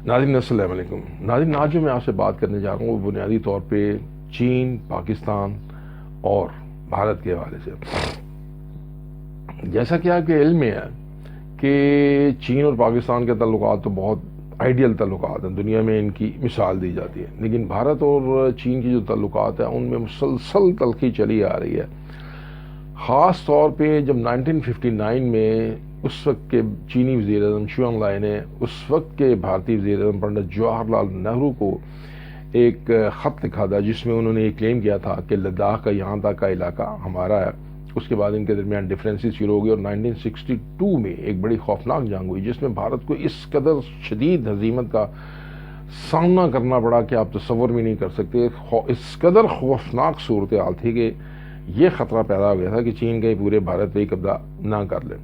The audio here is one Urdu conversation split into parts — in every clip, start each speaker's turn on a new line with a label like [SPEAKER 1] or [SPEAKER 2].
[SPEAKER 1] ناظرین السلام علیکم۔ ناظرین، آج جو میں آپ سے بات کرنے جا رہا ہوں وہ بنیادی طور پہ چین، پاکستان اور بھارت کے حوالے سے۔ جیسا کہ آپ کے علم میں ہے کہ چین اور پاکستان کے تعلقات تو بہت آئیڈیل تعلقات ہیں، دنیا میں ان کی مثال دی جاتی ہے، لیکن بھارت اور چین کی جو تعلقات ہیں ان میں مسلسل تلخی چلی آ رہی ہے۔ خاص طور پہ جب 1959 میں اس وقت کے چینی وزیر اعظم چیو ان لائے نے اس وقت کے بھارتی وزیر اعظم پنڈت جواہر لال نہرو کو ایک خط لکھا تھا جس میں انہوں نے یہ کلیم کیا تھا کہ لداخ کا یہاں تک کا علاقہ ہمارا ہے۔ اس کے بعد ان کے درمیان ڈفرینسز شروع ہو گئی اور 1962 میں ایک بڑی خوفناک جنگ ہوئی جس میں بھارت کو اس قدر شدید ہزیمت کا سامنا کرنا پڑا کہ آپ تصور بھی نہیں کر سکتے۔ اس قدر خوفناک صورتحال تھی کہ یہ خطرہ پیدا ہو گیا تھا کہ چین کہیں پورے بھارت پہ قبضہ نہ کر لے۔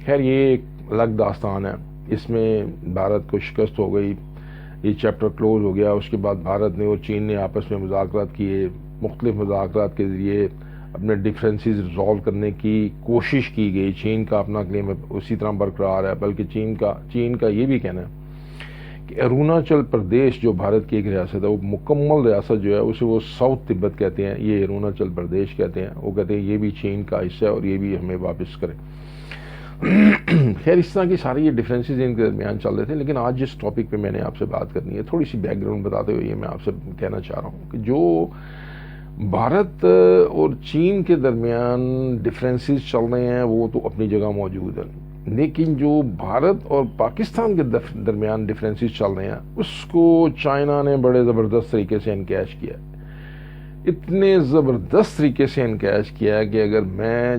[SPEAKER 1] خیر، یہ ایک الگ داستان ہے، اس میں بھارت کو شکست ہو گئی، یہ چیپٹر کلوز ہو گیا۔ اس کے بعد بھارت نے اور چین نے آپس میں مذاکرات کیے، مختلف مذاکرات کے ذریعے اپنے ڈفرینسز ریزالو کرنے کی کوشش کی گئی۔ چین کا اپنا کلیم اسی طرح برقرار ہے، بلکہ چین کا یہ بھی کہنا ہے کہ اروناچل پردیش جو بھارت کی ایک ریاست ہے، وہ مکمل ریاست جو ہے اسے وہ ساؤتھ تبت کہتے ہیں، یہ اروناچل پردیش کہتے ہیں۔ وہ کہتے ہیں یہ بھی چین کا حصہ ہے اور یہ بھی ہمیں واپس کرے۔ خیر، اس طرح کی ساری یہ ڈفرینسز ان کے درمیان چل رہے تھے، لیکن آج جس ٹاپک پہ میں نے آپ سے بات کرنی ہے، تھوڑی سی بیک گراؤنڈ بتاتے ہوئے یہ میں آپ سے کہنا چاہ رہا ہوں کہ جو بھارت اور چین کے درمیان ڈفرینسز چل رہے ہیں وہ تو اپنی جگہ موجود ہیں، لیکن جو بھارت اور پاکستان کے درمیان ڈفرینسز چل رہے ہیں اس کو چائنا نے بڑے زبردست طریقے سے انکیش کیا ہے۔ اتنے زبردست طریقے سے انکیش کیا ہے کہ اگر میں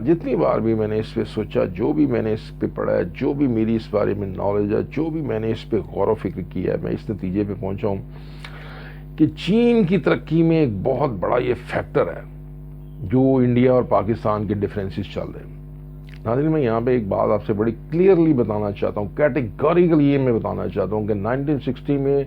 [SPEAKER 1] جتنی بار بھی میں نے اس پہ سوچا، جو بھی میں نے اس پہ پڑھا ہے، جو بھی میری اس بارے میں نالج ہے، جو بھی میں نے اس پہ غور و فکر کیا ہے، میں اس نتیجے پہ پہنچا ہوں کہ چین کی ترقی میں ایک بہت بڑا یہ فیکٹر ہے جو انڈیا اور پاکستان کے ڈفرینسز چل رہے ہیں۔ ناظرین، میں یہاں پہ ایک بات آپ سے بڑی کلیئرلی بتانا چاہتا ہوں، کیٹیگوریکلی یہ میں بتانا چاہتا ہوں کہ 1960 میں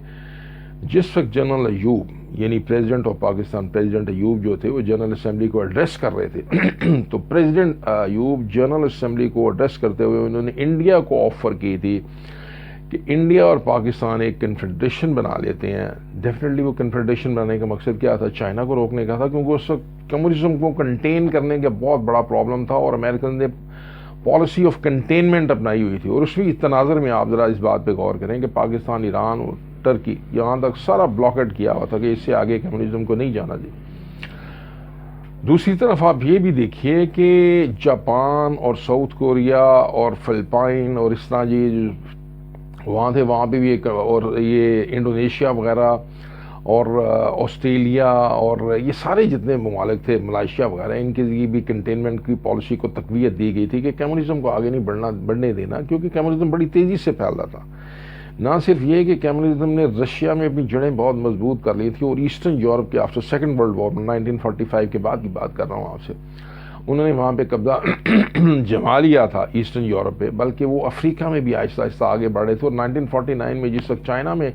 [SPEAKER 1] جس وقت جنرل ایوب یعنی president of Pakistan, president Ayub جو تھے وہ جنرل اسمبلی کو ایڈریس کر رہے تھے تو پریزیڈنٹ ایوب جنرل اسمبلی کو ایڈریس کرتے ہوئے انہوں نے انڈیا کو آفر کی تھی کہ انڈیا اور پاکستان ایک کنفیڈریشن بنا لیتے ہیں۔ ڈیفینیٹلی وہ کنفیڈریشن بنانے کا مقصد کیا تھا؟ چائنا کو روکنے کا تھا، کیونکہ اس وقت کمیونزم کو کنٹین کرنے کا بہت بڑا پرابلم تھا اور امریکن نے پالیسی آف کنٹینمنٹ اپنائی ہوئی تھی۔ اور اس میں تناظر میں آپ ذرا اس بات پہ غور کریں کہ پاکستان، ایران اور ترکی یہاں تک سارا بلاکیٹ کیا ہوا تھا کہ اس سے آگے کمیونزم کو نہیں جانا دی۔ دوسری طرف آپ یہ بھی دیکھیے کہ جاپان اور ساؤتھ کوریا اور فلپائن اور اس طرح وہاں تھے، وہاں پہ بھی ایک، اور یہ انڈونیشیا وغیرہ اور آسٹریلیا اور یہ سارے جتنے ممالک تھے، ملائیشیا وغیرہ، ان کے لیے بھی کنٹینمنٹ کی پالیسی کو تقویت دی گئی تھی کہ کمیونزم کو آگے نہیں بڑھنے دینا، کیونکہ کمیونزم بڑی تیزی سے پھیل رہا تھا۔ نہ صرف یہ کہ کمیونزم نے رشیا میں اپنی جڑیں بہت مضبوط کر لی تھی، اور ایسٹرن یورپ کے آفٹر سیکنڈ ورلڈ وار 1945 کے بعد کی بات کر رہا ہوں آپ سے، انہوں نے وہاں پہ قبضہ جما لیا تھا ایسٹرن یورپ پہ، بلکہ وہ افریقہ میں بھی آہستہ آہستہ آگے بڑھے تھے۔ اور 1949 میں جس وقت چائنا میں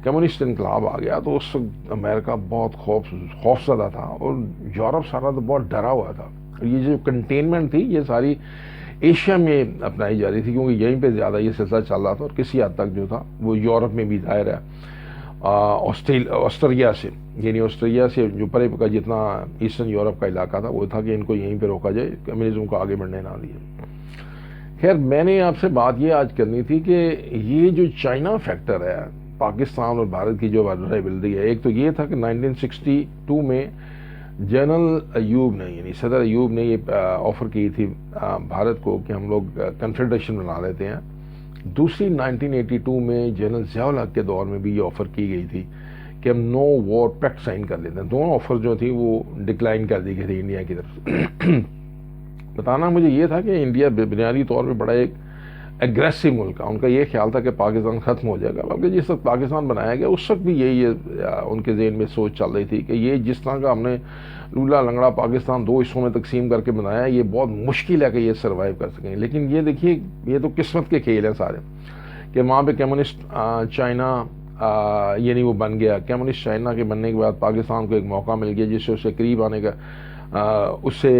[SPEAKER 1] کمیونسٹ انقلاب آ گیا تو اس وقت امریکہ بہت خوف زدہ تھا اور یورپ سارا تو بہت ڈرا ہوا تھا۔ یہ جو کنٹینمنٹ تھی یہ ساری ایشیا میں اپنائی جا رہی تھی، کیونکہ یہیں پہ زیادہ یہ سلسلہ چل رہا تھا، اور کسی حد تک جو تھا وہ یورپ میں بھی ظاہر ہے آسٹریلیا سے جو پرے کا جتنا ایسٹرن یورپ کا علاقہ تھا وہ تھا کہ ان کو یہیں پہ روکا جائے، کمیونزم کو آگے بڑھنے نہ دیے۔ خیر، میں نے آپ سے بات یہ آج کرنی تھی کہ یہ جو چائنا فیکٹر ہے پاکستان اور بھارت کی جو ولنریبلٹی ہے، ایک تو یہ تھا کہ 1962 میں جنرل ایوب نے یعنی صدر ایوب نے یہ آفر کی تھی بھارت کو کہ ہم لوگ کنفیڈریشن بنا لیتے ہیں۔ دوسری 1982 میں جنرل ضیاء الحق کے دور میں بھی یہ آفر کی گئی تھی کہ ہم نو وار پیکٹ سائن کر لیتے ہیں۔ دونوں آفر جو تھی وہ ڈکلائن کر دی گئی تھی انڈیا کی طرف۔ بتانا مجھے یہ تھا کہ انڈیا بنیادی طور پہ بڑا ایک ایگریسو ملک ہے، ان کا یہ خیال تھا کہ پاکستان ختم ہو جائے گا، بلکہ جس وقت پاکستان بنایا گیا اس وقت بھی یہی ان کے ذہن میں سوچ چل رہی تھی کہ یہ جس طرح کا ہم نے لولا لنگڑا پاکستان دو حصوں میں تقسیم کر کے بنایا ہے، یہ بہت مشکل ہے کہ یہ سروائیو کر سکیں۔ لیکن یہ دیکھیے، یہ تو قسمت کے کھیل ہیں سارے کہ وہاں پہ کمیونسٹ چائنا یعنی وہ بن گیا۔ کمیونسٹ چائنا کے بننے کے بعد پاکستان کو ایک موقع مل گیا جس سے اسے قریب آنے کا اس سے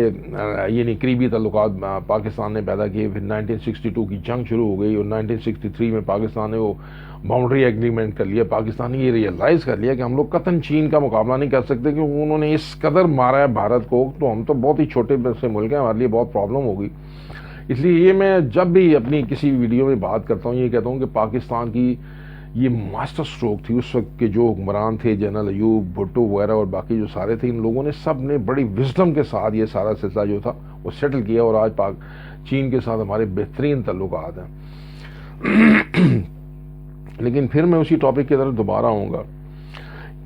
[SPEAKER 1] یعنی قریبی تعلقات پاکستان نے پیدا کیے. پھر 1962 کی جنگ شروع ہو گئی اور 1963 میں پاکستان نے وہ باؤنڈری ایگریمنٹ کر لیا. پاکستان نے یہ ریئلائز کر لیا کہ ہم لوگ قطعاً چین کا مقابلہ نہیں کر سکتے کیونکہ انہوں نے اس قدر مارا ہے بھارت کو, تو ہم تو بہت ہی چھوٹے سے ملک ہیں, ہمارے لیے بہت پرابلم ہوگی. اس لیے یہ میں جب بھی اپنی کسی ویڈیو میں بات کرتا ہوں یہ کہتا ہوں کہ پاکستان کی یہ ماسٹر سٹروک تھی اس وقت کے جو حکمران تھے, جنرل ایوب بھٹو وغیرہ اور باقی جو سارے تھے, ان لوگوں نے سب نے بڑی وزڈم کے ساتھ یہ سارا سلسلہ جو تھا وہ سیٹل کیا, اور آج چین کے ساتھ ہمارے بہترین تعلقات ہیں. لیکن پھر میں اسی ٹاپک کی طرف دوبارہ آؤں گا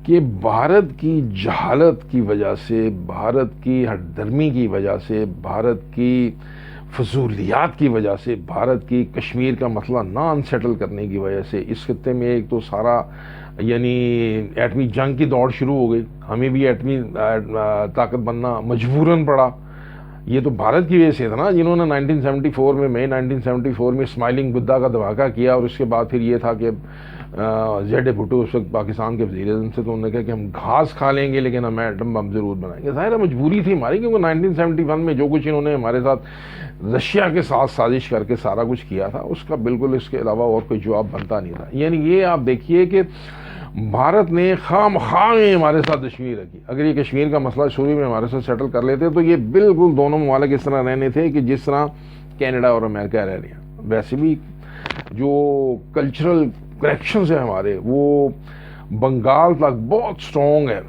[SPEAKER 1] کہ بھارت کی جہالت کی وجہ سے, بھارت کی ہٹ درمی کی وجہ سے, بھارت کی فضولیات کی وجہ سے, بھارت کی کشمیر کا مسئلہ نہ انسیٹل کرنے کی وجہ سے اس خطے میں ایک تو سارا یعنی ایٹمی جنگ کی دوڑ شروع ہو گئی. ہمیں بھی ایٹمی طاقت بننا مجبوراً پڑا. یہ تو بھارت کی وجہ سے تھا نا, جنہوں نے 1974 میں مئی 1974 میں اسمائلنگ بدھا کا دھماکہ کیا, اور اس کے بعد پھر یہ تھا کہ زیڈ بھٹو اس وقت پاکستان کے وزیر اعظم سے, تو انہوں نے کہا کہ ہم گھاس کھا لیں گے لیکن ہم ایٹم بم ضرور بنائیں گے. ظاہر ہے مجبوری تھی ہماری, کیونکہ 1971 میں جو کچھ انہوں نے ہمارے ساتھ رشیا کے ساتھ سازش کر کے سارا کچھ کیا تھا اس کا بالکل اس کے علاوہ اور کوئی جواب بنتا نہیں تھا. یعنی یہ آپ دیکھیے کہ بھارت نے خام ہمارے ساتھ دشمنی رکھی. اگر یہ کشمیر کا مسئلہ شروع میں ہمارے ساتھ سیٹل کر لیتے تو یہ بالکل دونوں ممالک اس طرح رہنے تھے کہ جس طرح کینیڈا اور امریکہ رہ رہے ہیں. ویسے بھی جو کلچرل کریکشنز ہیں ہمارے وہ بنگال تک بہت سٹرونگ ہے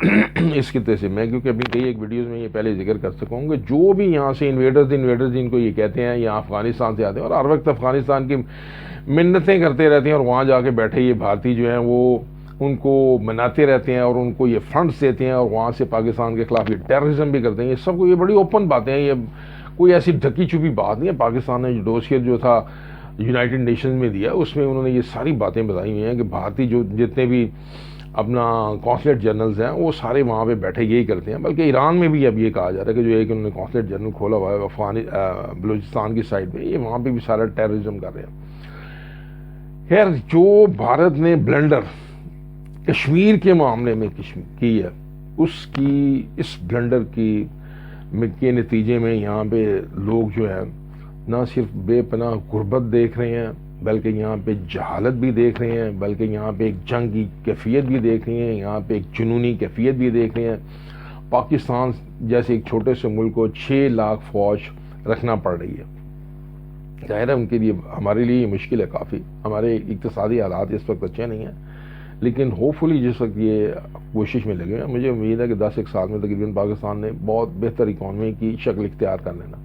[SPEAKER 1] اس خطے سے. میں کیونکہ ابھی کئی ایک ویڈیوز میں یہ پہلے ذکر کر سکوں گا, جو بھی یہاں سے انویڈرز جن کو یہ کہتے ہیں یہاں افغانستان سے آتے ہیں اور ہر وقت افغانستان کی منتیں کرتے رہتے ہیں, اور وہاں جا کے بیٹھے یہ بھارتی جو ہیں وہ ان کو مناتے رہتے ہیں اور ان کو یہ فنڈز دیتے ہیں, اور وہاں سے پاکستان کے خلاف یہ ٹیررزم بھی کرتے ہیں. یہ سب کو یہ بڑی اوپن باتیں ہیں, یہ کوئی ایسی ڈھکی چھپی بات نہیں ہے. پاکستان نے جو ڈوسیئر جو تھا یونائٹڈ نیشنز میں دیا اس میں انہوں نے یہ ساری باتیں بتائی ہوئی ہیں کہ بھارتی جو جتنے بھی اپنا کونسلیٹ جنرلز ہیں وہ سارے وہاں پہ بیٹھے یہی کرتے ہیں. بلکہ ایران میں بھی اب یہ کہا جا رہا ہے کہ جو ایک انہوں نے کونسلیٹ جنرل کھولا ہوا ہے بلوچستان کی سائڈ پہ, یہ وہاں پہ بھی سارا ٹیررزم کر رہے ہیں. خیر, جو بھارت نے بلنڈر کشمیر کے معاملے میں کی ہے اس بلنڈر کے نتیجے میں یہاں پہ لوگ جو ہے نہ صرف بے پناہ غربت دیکھ رہے ہیں بلکہ یہاں پہ جہالت بھی دیکھ رہے ہیں, بلکہ یہاں پہ ایک جنگ کی کیفیت بھی دیکھ رہے ہیں, یہاں پہ ایک جنونی کیفیت بھی دیکھ رہے ہیں. پاکستان جیسے ایک چھوٹے سے ملک کو 6 لاکھ فوج رکھنا پڑ رہی ہے. ظاہر ہے ان کے لیے ہمارے لیے یہ مشکل ہے کافی. ہمارے اقتصادی حالات اس وقت اچھے نہیں ہیں, لیکن ہوپ فلی جس وقت یہ کوشش میں لگے ہیں مجھے امید ہے کہ 10 ایک سال میں تقریباً پاکستان نے بہت بہتر اکانومی کی شکل اختیار کر لینا.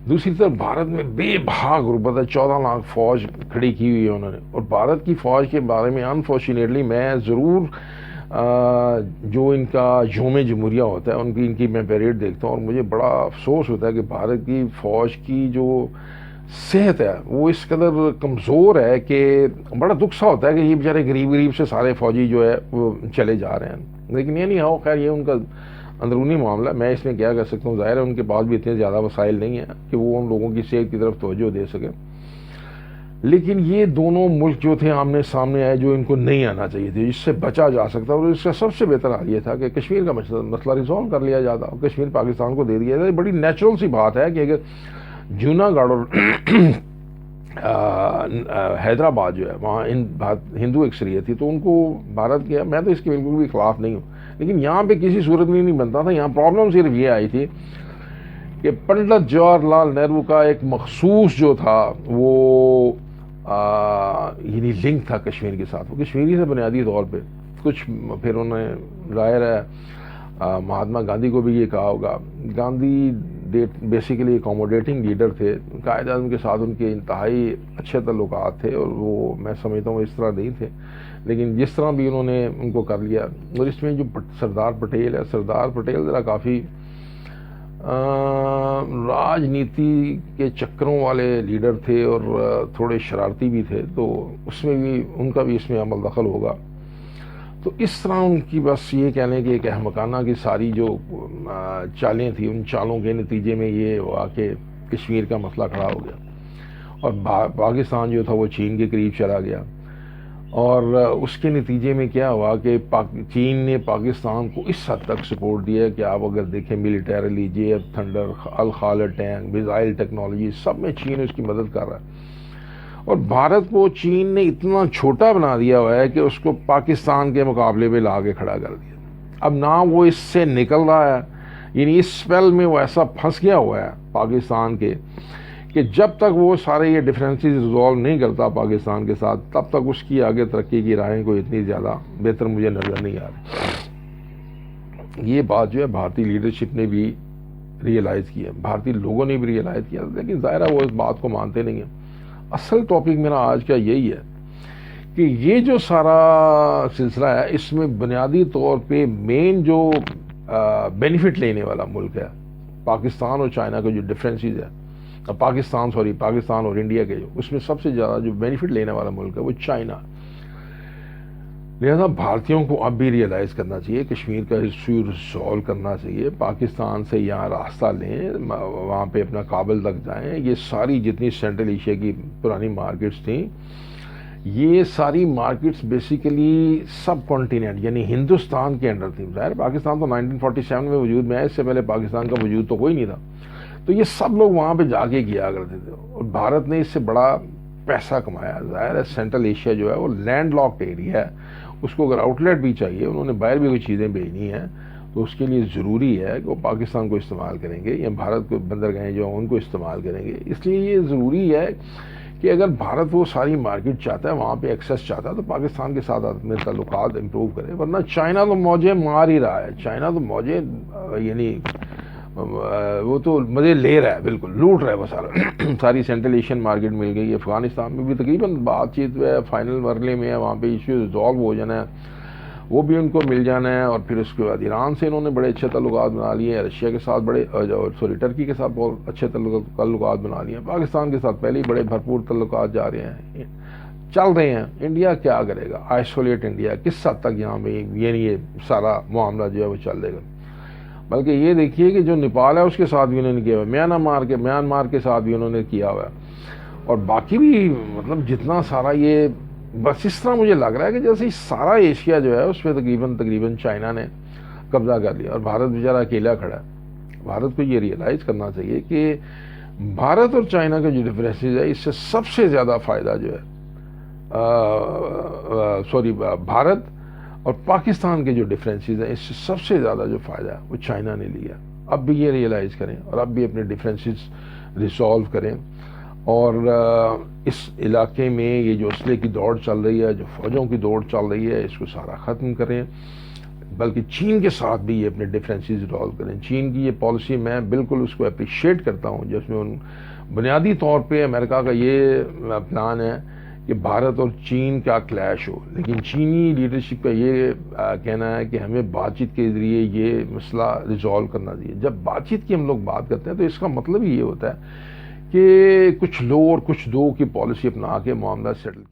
[SPEAKER 1] دوسری طرف بھارت میں بے بہا غربت ہے. 14 لاکھ فوج کھڑی کی ہوئی ہے انہوں نے. اور بھارت کی فوج کے بارے میں انفارچونیٹلی میں ضرور جو ان کا یوم جمہوریہ ہوتا ہے ان کی میں پیریڈ دیکھتا ہوں اور مجھے بڑا افسوس ہوتا ہے کہ بھارت کی فوج کی جو صحت ہے وہ اس قدر کمزور ہے کہ بڑا دکھ سا ہوتا ہے کہ یہ بیچارے غریب سے سارے فوجی جو ہے وہ چلے جا رہے ہیں. لیکن یہ نہیں ہو, خیر یہ ان کا اندرونی معاملہ, میں اس میں کیا کر سکتا ہوں. ظاہر ہے ان کے پاس بھی اتنے زیادہ وسائل نہیں ہیں کہ وہ ان لوگوں کی صحت کی طرف توجہ دے سکیں. لیکن یہ دونوں ملک جو تھے آمنے سامنے آئے جو ان کو نہیں آنا چاہیے تھے, جس سے بچا جا سکتا, اور اس کا سب سے بہتر حال یہ تھا کہ کشمیر کا مسئلہ ریزالو کر لیا جاتا اور کشمیر پاکستان کو دے دیا جاتا. بڑی نیچرل سی بات ہے کہ اگر جوناگڑھ اور حیدرآباد جو ہے وہاں ہندو اکثریت تھی تو ان کو بھارت کیا, میں تو اس کے بالکل بھی خلاف نہیں ہوں, لیکن یہاں پہ کسی صورت میں نہیں بنتا تھا. یہاں پرابلم صرف یہ آئی تھی کہ پنڈت جواہر لال نہرو کا ایک مخصوص جو تھا وہ یعنی لنک تھا کشمیر کے ساتھ, وہ کشمیری سے بنیادی طور پہ کچھ. پھر انہوں نے ظاہر ہے مہاتما گاندھی کو بھی یہ کہا ہوگا. گاندھی بیسیکلی اکوموڈیٹنگ لیڈر تھے, قائد اعظم کے ساتھ ان کے انتہائی اچھے تعلقات تھے اور وہ میں سمجھتا ہوں اس طرح نہیں تھے, لیکن جس طرح بھی انہوں نے ان کو کر لیا. اور اس میں جو سردار پٹیل ہے, سردار پٹیل ذرا کافی راجنیتی کے چکروں والے لیڈر تھے اور تھوڑے شرارتی بھی تھے, تو اس میں بھی ان کا بھی اس میں عمل دخل ہوگا. تو اس طرح ان کی بس یہ کہنے کہ ایک احمقانہ کی ساری جو چالیں تھیں ان چالوں کے نتیجے میں یہ ہوا کہ کشمیر کا مسئلہ کھڑا ہو گیا اور پاکستان جو تھا وہ چین کے قریب چلا گیا. اور اس کے نتیجے میں کیا ہوا کہ چین نے پاکستان کو اس حد تک سپورٹ دیا کہ آپ اگر دیکھیں militarily J F Thunder, Al-Khalid tank, missile technology, سب میں چین اس کی مدد کر رہا ہے، اور بھارت کو چین نے اتنا چھوٹا بنا دیا ہوا ہے کہ اس کو پاکستان کے مقابلے میں لا کے کھڑا کر دیا۔ اب نہ وہ اس سے نکل رہا ہے، یعنی اس اسپیل میں وہ ایسا پھنس گیا ہوا ہے پاکستان کے کہ جب تک وہ سارے یہ ڈفرینسز ریزالو نہیں کرتا پاکستان کے ساتھ، تب تک اس کی آگے ترقی کی راہیں کوئی اتنی زیادہ بہتر مجھے نظر نہیں آ رہی۔ یہ بات جو ہے بھارتی لیڈرشپ نے بھی ریئلائز کی ہے، بھارتی لوگوں نے بھی ریئلائز کیا، لیکن ظاہر ہے وہ اس بات کو مانتے نہیں ہیں۔ اصل ٹاپک میرا آج کا یہی ہے کہ یہ جو سارا سلسلہ ہے، اس میں بنیادی طور پہ مین جو بینیفٹ لینے والا ملک ہے پاکستان اور چائنا کا جو ڈفرینسز ہے، پاکستان اور انڈیا کے جو اس میں سب سے زیادہ جو بینیفٹ لینے والا ملک ہے وہ چائنا۔ لہذا بھارتیوں کو اب بھی ریئلائز کرنا چاہیے، کشمیر کا ایشو ریزالو کرنا چاہیے، پاکستان سے یہاں راستہ لیں، وہاں پہ اپنا کابل تک جائیں۔ یہ ساری جتنی سینٹرل ایشیا کی پرانی مارکیٹس تھیں، یہ ساری مارکیٹس بیسیکلی سب کانٹیننٹ یعنی ہندوستان کے انڈر تھیں۔ ظاہر پاکستان تو 1947 میں وجود میں ہے، اس سے پہلے پاکستان کا وجود تو کوئی نہیں تھا، تو یہ سب لوگ وہاں پہ جا کے کیا کرتے تھے، اور بھارت نے اس سے بڑا پیسہ کمایا۔ ظاہر ہے سینٹرل ایشیا جو ہے وہ لینڈ لاکڈ ایریا ہے، اس کو اگر آؤٹ لیٹ بھی چاہیے، انہوں نے باہر بھی کوئی چیزیں بھیجنی ہیں، تو اس کے لیے ضروری ہے کہ وہ پاکستان کو استعمال کریں گے یا بھارت کو بندرگاہیں جو ہیں ان کو استعمال کریں گے۔ اس لیے یہ ضروری ہے کہ اگر بھارت وہ ساری مارکیٹ چاہتا ہے، وہاں پہ ایکسیس چاہتا ہے، تو پاکستان کے ساتھ اپنے تعلقات امپروو کرے، ورنہ چائنا تو موجیں مار ہی رہا ہے، چائنا تو موجیں یعنی وہ تو مزے لے رہا ہے، بالکل لوٹ رہا ہے وہ سارا ساری سینٹرل ایشین مارکیٹ مل گئی۔ افغانستان میں بھی تقریباً بات چیت فائنل مرحلے میں ہے، وہاں پہ ایشو ریزالو ہو جانا ہے، وہ بھی ان کو مل جانا ہے، اور پھر اس کے بعد ایران سے انہوں نے بڑے اچھے تعلقات بنا لیے ہیں، رشیا کے ساتھ ٹرکی کے ساتھ بہت اچھے تعلقات بنا لیے ہیں، پاکستان کے ساتھ پہلے ہی بڑے بھرپور تعلقات جا رہے ہیں، چل رہے ہیں۔ انڈیا کیا کرے گا؟ آئسولیٹ انڈیا کس حد تک یہاں پہ یہ سارا معاملہ جو ہے وہ چل رہے گا؟ بلکہ یہ دیکھیے کہ جو نیپال ہے اس کے ساتھ بھی انہوں نے کیا ہوا ہے، میانمار کے ساتھ بھی انہوں نے کیا ہوا ہے، اور باقی بھی مطلب جتنا سارا یہ بس اس طرح مجھے لگ رہا ہے کہ جیسے سارا ایشیا جو ہے اس پہ تقریباً چائنا نے قبضہ کر لیا، اور بھارت بیچارہ اکیلا کھڑا ہے۔ بھارت کو یہ ریئلائز کرنا چاہیے کہ بھارت اور چائنا کا جو ڈفرینسز ہے، اس سے سب سے زیادہ فائدہ جو ہے بھارت اور پاکستان کے جو ڈفرینسز ہیں، اس سے سب سے زیادہ جو فائدہ ہے وہ چائنا نے لیا۔ اب بھی یہ ریئلائز کریں اور اب بھی اپنے ڈفرینسز ریزالو کریں، اور اس علاقے میں یہ جو اسلحے کی دوڑ چل رہی ہے، جو فوجوں کی دوڑ چل رہی ہے، اس کو سارا ختم کریں، بلکہ چین کے ساتھ بھی یہ اپنے ڈفرینسز ریزالو کریں۔ چین کی یہ پالیسی میں بالکل اس کو اپریشیٹ کرتا ہوں، جس میں بنیادی طور پہ امریکہ کا یہ پلان ہے کہ بھارت اور چین کا کلیش ہو، لیکن چینی لیڈرشپ کا یہ کہنا ہے کہ ہمیں بات چیت کے ذریعے یہ مسئلہ ریزالو کرنا چاہیے۔ جب بات چیت کی ہم لوگ بات کرتے ہیں تو اس کا مطلب یہ ہوتا ہے کہ کچھ لو اور کچھ دو کی پالیسی اپنا کے معاملہ سیٹل